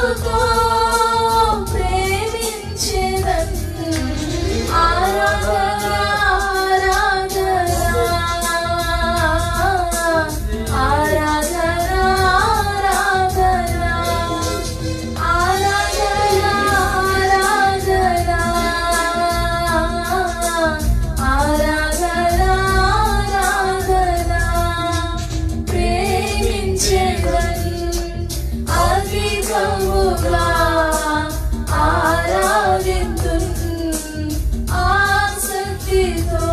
మనసుతో ప్రేమించెదన్. ఆరాధన ఆరాధన ఆరాధన ఆరాధన ఆరాధన ఆరాధన ప్రేమించెదన్. అధికముగా ఆరాధింతున్ ఆసక్తితో.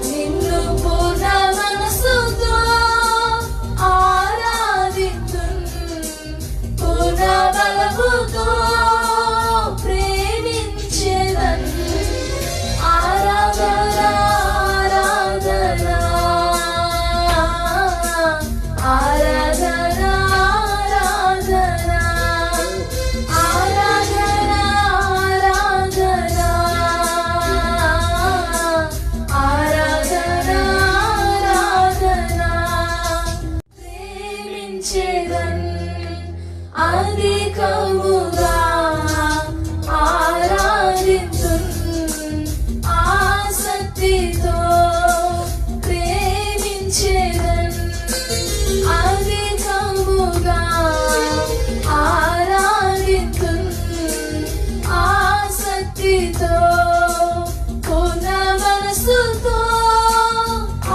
నిన్ను పూర్ణ మనసుతో ఆరాధింతున్. పూర్ణ బలముతో ప్రేమించెదన్. ఆరాధన ఆరాధన ఆరాధన ఆరాధన ఆరాధన ఆరాధన ప్రేమించెదన్. అధికముగా ఆరాధింతున్ ఆసక్తితో ప్రేమించెదన్. అధికముగా ఆరాధింతున్ ఆసక్తితో. పూర్ణ మనసుతో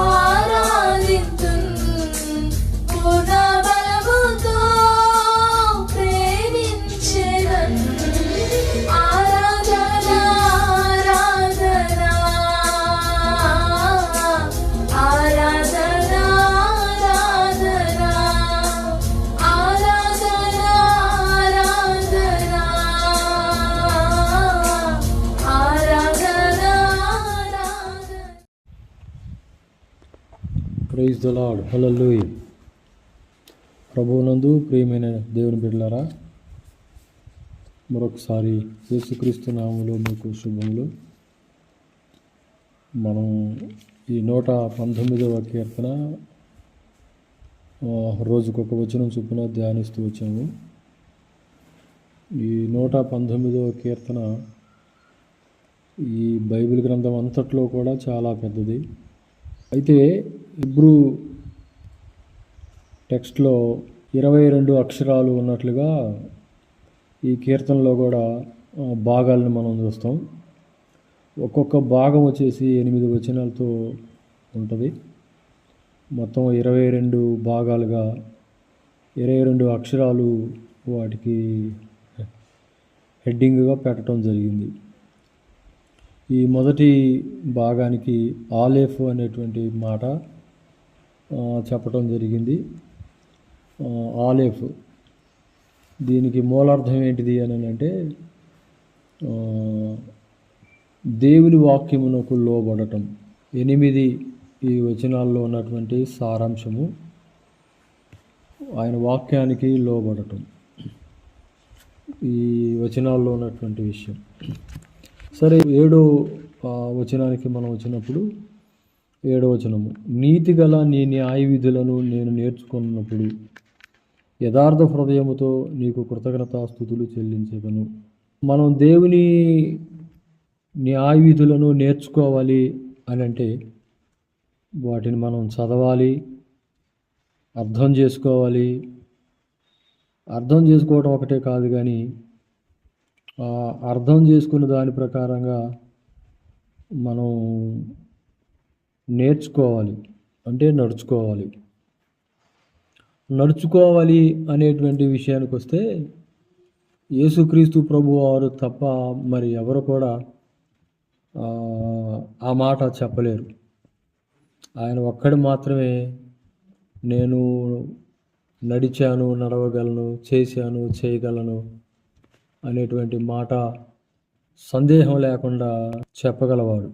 ఆరాధింతున్. పూర్ణ బలముతో ప్రేమించెదన్. ఆరాధన ఆరాధన ఆరాధన ఆరాధన ఆరాధన ఆరాధన ఆరాధన. Praise the Lord. హల్లెలూయా. ప్రభువునందు ప్రియమైన దేవుని బిడ్డలారా, మరొకసారి యేసుక్రీస్తు నామములో మీకు శుభములు. మనం ఈ 119వ కీర్తన రోజుకొక వచనం చొప్పున ధ్యానిస్తూ వచ్చాము. ఈ 119వ కీర్తన ఈ బైబిల్ గ్రంథం అంతట్లో కూడా చాలా పెద్దది. అయితే హీబ్రూ టెక్స్ట్లో 22 అక్షరాలు ఉన్నట్లుగా ఈ కీర్తనలో కూడా భాగాలను మనం చూస్తాం. ఒక్కొక్క భాగం వచ్చేసి 8 వచనాలతో ఉంటుంది. మొత్తం 22 భాగాలుగా 22 అక్షరాలు వాటికి హెడ్డింగ్గా పెట్టడం జరిగింది. ఈ మొదటి భాగానికి ఆలేఫ్ అనేటువంటి మాట చెప్పటం జరిగింది. ఆలేఫ్ దీనికి మూలార్థం ఏంటిది అని అంటే దేవుని వాక్యమునకు లోబడటం. 8 ఈ వచనాల్లో ఉన్నటువంటి సారాంశము ఆయన వాక్యానికి లోబడటం, ఈ వచనాల్లో ఉన్నటువంటి విషయం. సరే, 7వ వచనానికి మనం వచ్చినప్పుడు 7వ వచనము, నీతి గల నీ న్యాయ విధులను నేను నేర్చుకున్నప్పుడు యథార్థ హృదయముతో నీకు కృతజ్ఞతాస్తుతులు చెల్లించగలను. మనం దేవుని న్యాయ విధులను నేర్చుకోవాలి అని అంటే వాటిని మనం చదవాలి, అర్థం చేసుకోవాలి. అర్థం చేసుకోవడం ఒకటే కాదు, కానీ అర్థం చేసుకున్న దాని ప్రకారంగా మనం నేర్చుకోవాలి, అంటే నడుచుకోవాలి అనేటువంటి విషయానికి వస్తే యేసుక్రీస్తు ప్రభు వారు తప్ప మరి ఎవరు కూడా ఆ మాట చెప్పలేరు. ఆయన ఒక్కడు మాత్రమే నేను నడిచాను, నడవగలను, చేశాను, చేయగలను అనేటువంటి మాట సందేహం లేకుండా చెప్పగలవాడు.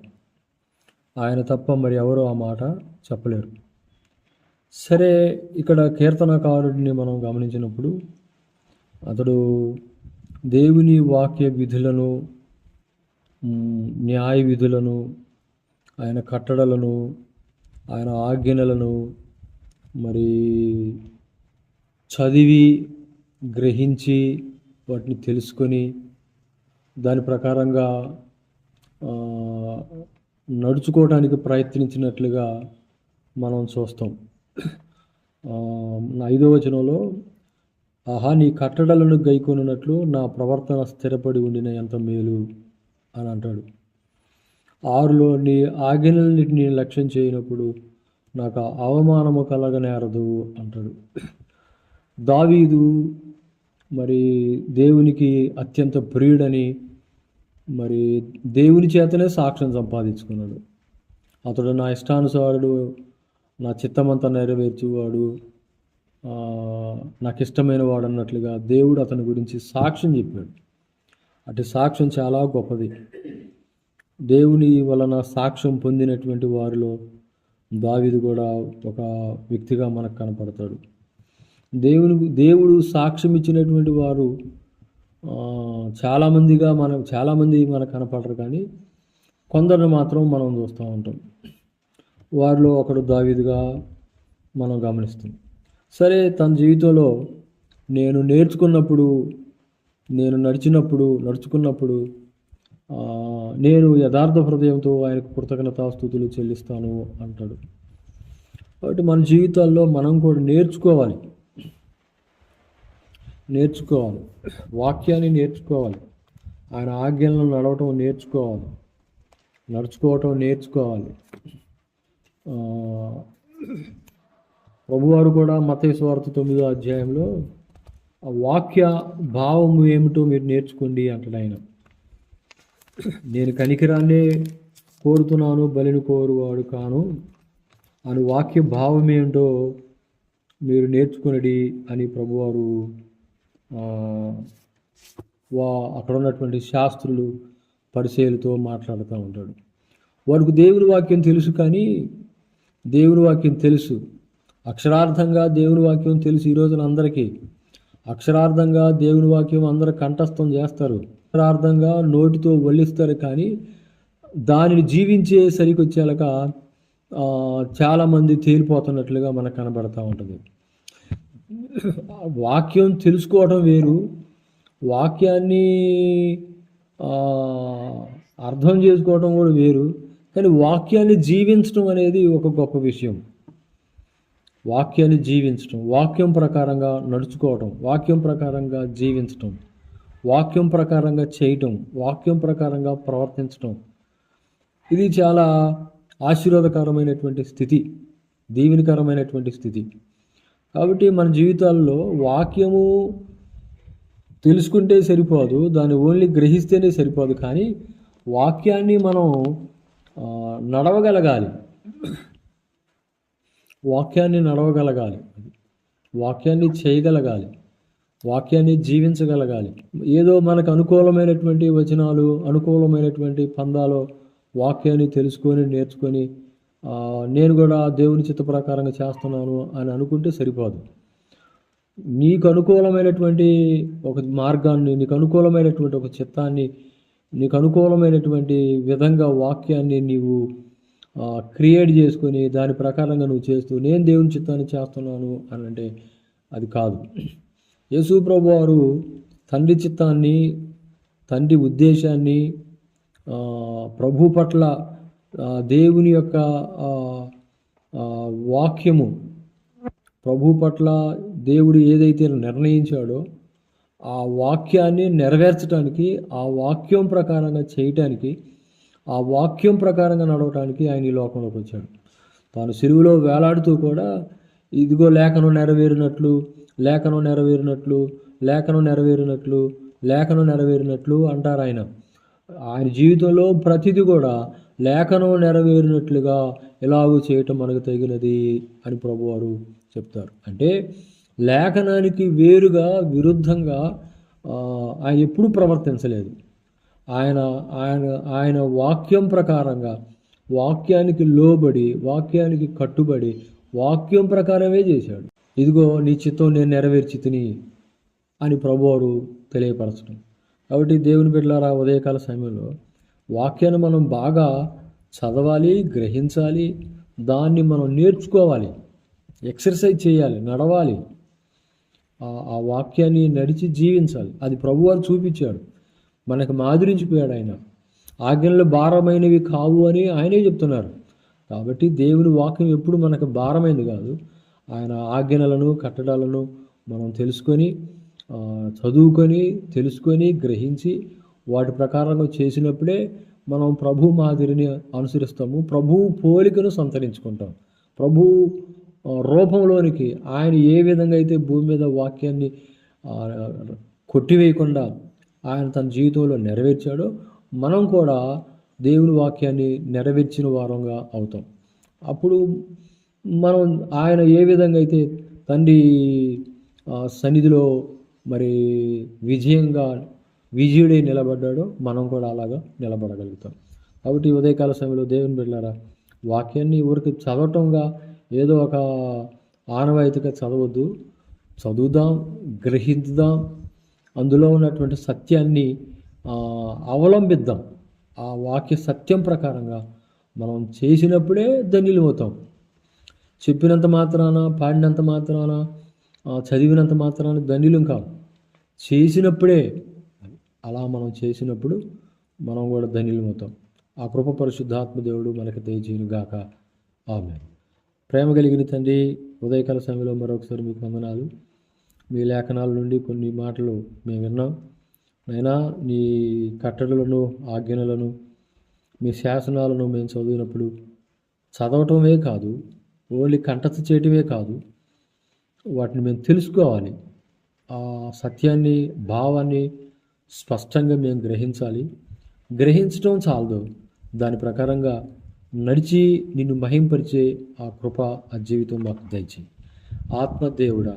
ఆయన తప్ప మరి ఎవరు ఆ మాట చెప్పలేరు. సరే, ఇక్కడ కీర్తనకారుడిని మనం గమనించినప్పుడు అతడు దేవుని వాక్య విధులను, న్యాయ విధులను, ఆయన కట్టడలను, ఆయన ఆజ్ఞలను మరి చదివి గ్రహించి వాటిని తెలుసుకొని దాని ప్రకారంగా నడుచుకోవడానికి ప్రయత్నించినట్లుగా మనం చూస్తాం. 5వ వచనంలో, ఆహా నీ కట్టడలను గైకొనున్నట్లు నా ప్రవర్తన స్థిరపడి ఉండిన ఎంత మేలు అని అంటాడు. 6లో, నీ ఆజ్ఞలన్నిటిని లక్ష్యం చేయనప్పుడు నాకు అవమానము కలగనేరదు అంటాడు. దావీదు మరి దేవునికి అత్యంత ప్రియుడని మరి దేవుని చేతనే సాక్ష్యం సంపాదించుకున్నాడు. అతడు నా ఇష్టానుసారుడు, నా చిత్తమంతా నెరవేర్చువాడు, నాకు ఇష్టమైన వాడు అన్నట్లుగా దేవుడు అతని గురించి సాక్ష్యం చెప్పాడు. అటు సాక్ష్యం చాలా గొప్పది. దేవుని వలన సాక్ష్యం పొందినటువంటి వారిలో దావీదు కూడా ఒక వ్యక్తిగా మనకు కనపడతాడు. దేవుడు సాక్ష్యం ఇచ్చినటువంటి వారు చాలామంది మనకు కనపడరు, కానీ కొందరిని మాత్రం మనం చూస్తూ ఉంటాం. వారిలో ఒకడు దావీదుగా మనం గమనిస్తాం. సరే, తన జీవితంలో నేను నడుచుకున్నప్పుడు నేను యథార్థ హృదయంతో ఆయనకు కృతజ్ఞతాస్తుతులు చెల్లిస్తాను అంటాడు. కాబట్టి మన జీవితాల్లో మనం కూడా నేర్చుకోవాలి, వాక్యాన్ని నేర్చుకోవాలి, ఆయన ఆజ్ఞలను నడుచుకోవటం నేర్చుకోవాలి. ప్రభువారు కూడా మత్తయి సువార్త 9వ అధ్యాయంలో ఆ వాక్య భావము ఏమిటో మీరు నేర్చుకోండి అంటాడు ఆయన. నేను కనికరాన్నే కోరుతున్నాను, బలిని కోరువాడు కాను అని వాక్య భావం ఏమిటో మీరు నేర్చుకునడి అని ప్రభువారు అక్కడ ఉన్నటువంటి శాస్త్రులు, పరిచయులతో మాట్లాడుతూ ఉంటాడు. వారికి దేవుని వాక్యం తెలుసు, కానీ దేవుని వాక్యం తెలుసు, అక్షరార్థంగా దేవుని వాక్యం తెలుసు. ఈ రోజున అందరికీ అక్షరార్థంగా దేవుని వాక్యం అందరూ కంఠస్థం చేస్తారు, అక్షరార్థంగా నోటితో వల్లిస్తారు, కానీ దానిని జీవించే సరికొచ్చాక చాలామంది తేలిపోతున్నట్లుగా మనకు కనబడతా ఉంటుంది. వాక్యం తెలుసుకోవడం వేరు, వాక్యాన్ని అర్థం చేసుకోవడం కూడా వేరు, కానీ వాక్యాన్ని జీవించడం అనేది ఒక గొప్ప విషయం. వాక్యాన్ని జీవించడం, వాక్యం ప్రకారంగా నడుచుకోవటం, వాక్యం ప్రకారంగా జీవించటం, వాక్యం ప్రకారంగా చేయటం, వాక్యం ప్రకారంగా ప్రవర్తించటం, ఇది చాలా ఆశీర్వాదకరమైనటువంటి స్థితి, దీవెనకరమైనటువంటి స్థితి. కాబట్టి మన జీవితాల్లో వాక్యము తెలుసుకుంటే సరిపోదు, దాన్ని ఓన్లీ గ్రహిస్తేనే సరిపోదు, కానీ వాక్యాన్ని మనం నడవగలగాలి, వాక్యాన్ని చేయగలగాలి, వాక్యాన్ని జీవించగలగాలి. ఏదో మనకు అనుకూలమైనటువంటి వచనాలు, అనుకూలమైనటువంటి పందాలు వాక్యాన్ని తెలుసుకొని నేర్చుకొని నేను కూడా దేవుని చిత్త ప్రకారంగా చేస్తున్నాను అని అనుకుంటే సరిపోదు. నీకు అనుకూలమైనటువంటి ఒక మార్గాన్ని, నీకు అనుకూలమైనటువంటి ఒక చిత్తాన్ని, నీకు అనుకూలమైనటువంటి విధంగా వాక్యాన్ని నీవు క్రియేట్ చేసుకొని దాని ప్రకారంగా నువ్వు చేస్తూ నేను దేవుని చిత్తాన్ని చేస్తున్నాను అని అంటే అది కాదు. యేసు ప్రభు వారు తండ్రి చిత్తాన్ని, తండ్రి ఉద్దేశాన్ని, ప్రభు పట్ల దేవుని యొక్క వాక్యము, ప్రభు పట్ల దేవుడు ఏదైతే నిర్ణయించాడో ఆ వాక్యాన్ని నెరవేర్చడానికి, ఆ వాక్యం ప్రకారంగా చేయటానికి, ఆ వాక్యం ప్రకారంగా నడవటానికి ఆయన ఈ లోకంలోకి వచ్చాడు. తాను సిలువలో వేలాడుతూ కూడా ఇదిగో లేఖనం నెరవేరినట్లు, లేఖనం నెరవేరినట్లు, లేఖనం నెరవేరినట్లు, లేఖనం నెరవేరినట్లు అంటారు ఆయన. ఆయన జీవితంలో ప్రతిదీ కూడా లేఖనం నెరవేరినట్లుగా ఎలాగూ చేయటం మనకు తగినది అని ప్రభువారు చెప్తారు. అంటే లేఖనానికి వేరుగా విరుద్ధంగా ఆయన ఎప్పుడూ ప్రవర్తించలేదు. ఆయన ఆయన ఆయన వాక్యం ప్రకారంగా, వాక్యానికి లోబడి, వాక్యానికి కట్టుబడి, వాక్యం ప్రకారమే చేశాడు. ఇదిగో నీ చిత్తం నేను నెరవేర్చి తిని అని ప్రభువారు తెలియపరచడం. కాబట్టి దేవుని బిడ్డలారా, ఉదయకాల సమయంలో వాక్యాన్ని మనం బాగా చదవాలి, గ్రహించాలి, దాన్ని మనం నేర్చుకోవాలి, ఎక్సర్సైజ్ చేయాలి, నడవాలి, ఆ వాక్యాన్ని నడిచి జీవించాలి. అది ప్రభువారు చూపించాడు, మనకు మాదిరించిపోయాడు. ఆయన ఆజ్ఞలు భారమైనవి కావు అని ఆయనే చెప్తున్నారు. కాబట్టి దేవుని వాక్యం ఎప్పుడు మనకు భారమైంది కాదు. ఆయన ఆజ్ఞలను, కట్టడాలను మనం తెలుసుకొని, చదువుకొని, తెలుసుకొని, గ్రహించి వాటి ప్రకారంగా చేసినప్పుడే మనం ప్రభు మాదిరిని అనుసరిస్తాము, ప్రభు పోలికను సంతరించుకుంటాం. ప్రభు రూపంలోనికి ఆయన ఏ విధంగా అయితే భూమి మీద వాక్యాన్ని కొట్టివేయకుండా ఆయన తన జీవితంలో నెరవేర్చాడో, మనం కూడా దేవుని వాక్యాన్ని నెరవేర్చిన వారంగా అవుతాం. అప్పుడు మనం ఆయన ఏ విధంగా అయితే తండ్రి సన్నిధిలో మరి విజయుడై నిలబడ్డాడో మనం కూడా అలాగా నిలబడగలుగుతాం. కాబట్టి ఉదయకాల సమయంలో దేవుని బిడ్డలారా, వాక్యాన్ని ఊరికి చదవటంగా ఏదో ఒక ఆనవాయితీగా చదవద్దు. చదువుదాం, గ్రహిద్దాం, అందులో ఉన్నటువంటి సత్యాన్ని అవలంబిద్దాం. ఆ వాక్య సత్యం ప్రకారంగా మనం చేసినప్పుడే ధన్యులమవుతాం. చెప్పినంత మాత్రాన, పాడినంత మాత్రాన, చదివినంత మాత్రాన ధన్యులం కాదు. చేసినప్పుడే, అలా మనం చేసినప్పుడు మనం కూడా ధన్యులమవుతాం. ఆ కృప పరిశుద్ధాత్మ దేవుడు మనకు దయచేయును గాక. ఆమేన్. ప్రేమ కలిగిన తండ్రి, ఉదయకాల సమయంలో మరొకసారి మీకు వందనాలు. మీ లేఖనాల నుండి కొన్ని మాటలు మేము విన్నాం. అయినా నీ కట్టడలను, ఆజ్ఞలను, మీ శాసనాలను మేము చదివినప్పుడు చదవటమే కాదు, ఓన్లీ కంఠస్థ చేయటమే కాదు, వాటిని మేము తెలుసుకోవాలి. ఆ సత్యాన్ని, భావాన్ని స్పష్టంగా మేము గ్రహించాలి. గ్రహించడం చాలదు, దాని ప్రకారంగా నడిచి నిన్ను మహింపరిచే ఆ కృప, ఆ జీవితం మాకు దయచేయి. ఆత్మదేవుడా,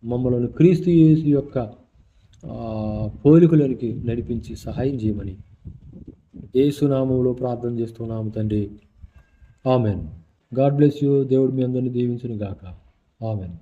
మమ్మల్ని క్రీస్తు యేసు యొక్క పోలికలోనికి నడిపించి సహాయం చేయమని యేసు నామములో ప్రార్థన చేస్తున్నాము తండ్రి. ఆమెన్. God bless you. దేవుడు మీ అందరిని దీవించును గాక. ఆమెన్.